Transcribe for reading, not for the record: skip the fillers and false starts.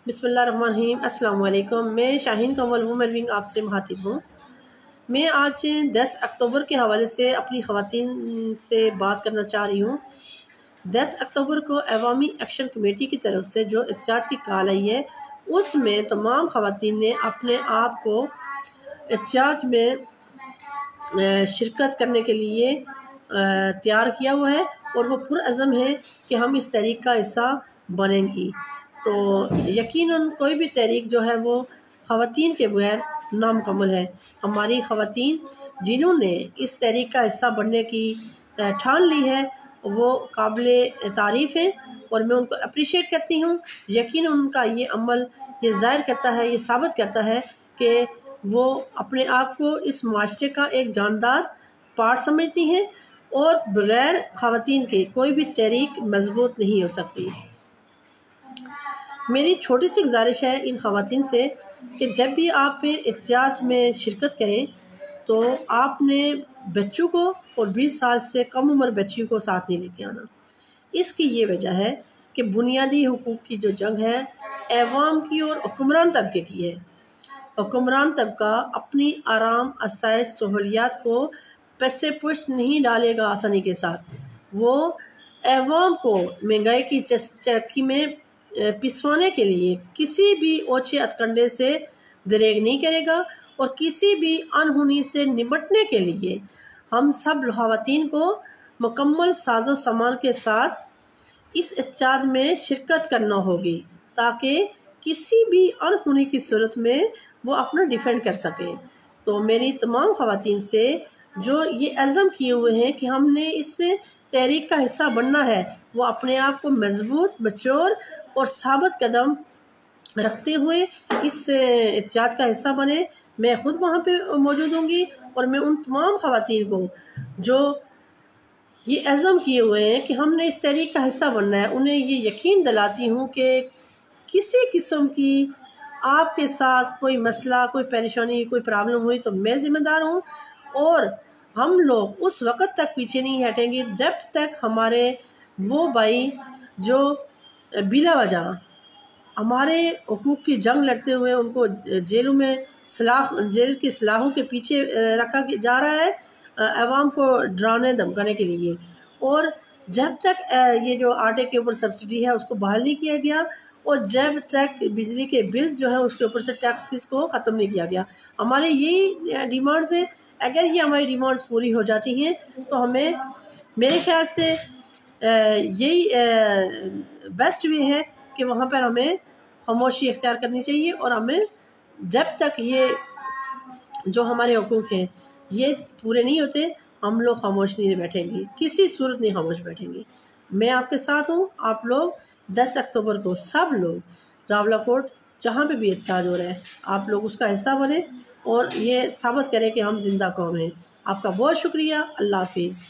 बिस्मिल्लाहिर्रहमानिर्रहीम। अस्सलाम वालेकुम। मैं शाहीन कंवल वुमेन विंग आपसे मुखातिब हूँ। मैं आज 10 अक्टूबर के हवाले से अपनी ख़वातीन से बात करना चाह रही हूँ। 10 अक्टूबर को अवामी एक्शन कमेटी की तरफ से जो एहतजाज की कॉल आई है, उसमें तमाम ख़वातीन ने अपने आप को एहतजाज में शिरकत करने के लिए तैयार किया हुआ है और वो पुरअज़म है कि हम इस तहरीक का हिस्सा बनेंगी। तो यकीनन कोई भी तहरीक जो है वो ख़वातीन के बगैर नामुकम्मल है। हमारी ख़वातीन जिन्होंने इस तहरीक का हिस्सा बनने की ठान ली है वो काबिले तारीफ़ है और मैं उनको अप्रिशिएट करती हूँ। यकीनन उनका ये अमल ये ज़ाहिर करता है, ये साबित करता है कि वो अपने आप को इस माशरे का एक जानदार पार्ट समझती हैं और बग़ैर ख़वातीन के कोई भी तहरीक मजबूत नहीं हो सकती। मेरी छोटी सी गुजारिश है इन ख़वातीन से कि जब भी आप एहतजाज में शिरकत करें तो आपने बच्चों को और 20 साल से कम उम्र बच्चियों को साथ नहीं लेके आना। इसकी ये वजह है कि बुनियादी हुकूक की जो जंग है अवाम की और हुक्मरान तबके की है। हुक्मरान तबका अपनी आराम आसाइश सहूलियात को पैसे पुश नहीं डालेगा आसानी के साथ। वो अवाम को महंगाई की चक्की में पिसवाने के लिए किसी भी ओछे हथकंडे से दरेग नहीं करेगा और किसी भी अनहोनी से निपटने के लिए हम सब ख़वातीन को मुकम्मल साजो सामान के साथ इस एहतजाज में शिरकत करना होगी ताकि किसी भी अनहोनी की सूरत में वो अपना डिफेंड कर सके। तो मेरी तमाम ख़वातीन से जो ये अज़म किए हुए हैं कि हमने इस तहरीक का हिस्सा बनना है, वो अपने आप को मजबूत मच्योर और साबित कदम रखते हुए इस एहतजाज का हिस्सा बने। मैं ख़ुद वहाँ पे मौजूद होंगी और मैं उन तमाम ख़वातीन को जो ये अज़म किए हुए हैं कि हमने इस तहरीक का हिस्सा बनना है, उन्हें ये यकीन दिलाती हूँ कि किसी किस्म की आपके साथ कोई मसला, कोई परेशानी, कोई प्रॉब्लम हुई तो मैं ज़िम्मेदार हूँ और हम लोग उस वक़्त तक पीछे नहीं हटेंगे जब तक हमारे वो भाई जो बिला वजह हमारे हुकूक की जंग लड़ते हुए उनको जेलों में जेल की सलाहों के पीछे रखा जा रहा है अवाम को डराने धमकाने के लिए, और जब तक ये जो आटे के ऊपर सब्सिडी है उसको बहाल नहीं किया गया और जब तक बिजली के बिल्स जो है उसके ऊपर से टैक्स को ख़त्म नहीं किया गया। हमारे यही डिमांड्स हैं। अगर ये हमारी डिमांड्स पूरी हो जाती हैं तो हमें मेरे ख्याल से यही बेस्ट वे है कि वहाँ पर हमें खामोशी इख्तियार करनी चाहिए और हमें जब तक ये जो हमारे हुकूक हैं ये पूरे नहीं होते हम लोग खामोश नहीं बैठेंगे, किसी सूरत नहीं खामोश बैठेंगे। मैं आपके साथ हूँ। आप लोग 10 अक्टूबर को सब लोग रावलाकोट जहाँ पे भी एहतजाज हो रहा है आप लोग उसका हिस्सा बने और ये साबित करें कि हम जिंदा कौम हैं। आपका बहुत शुक्रिया। अल्लाह हाफिज़।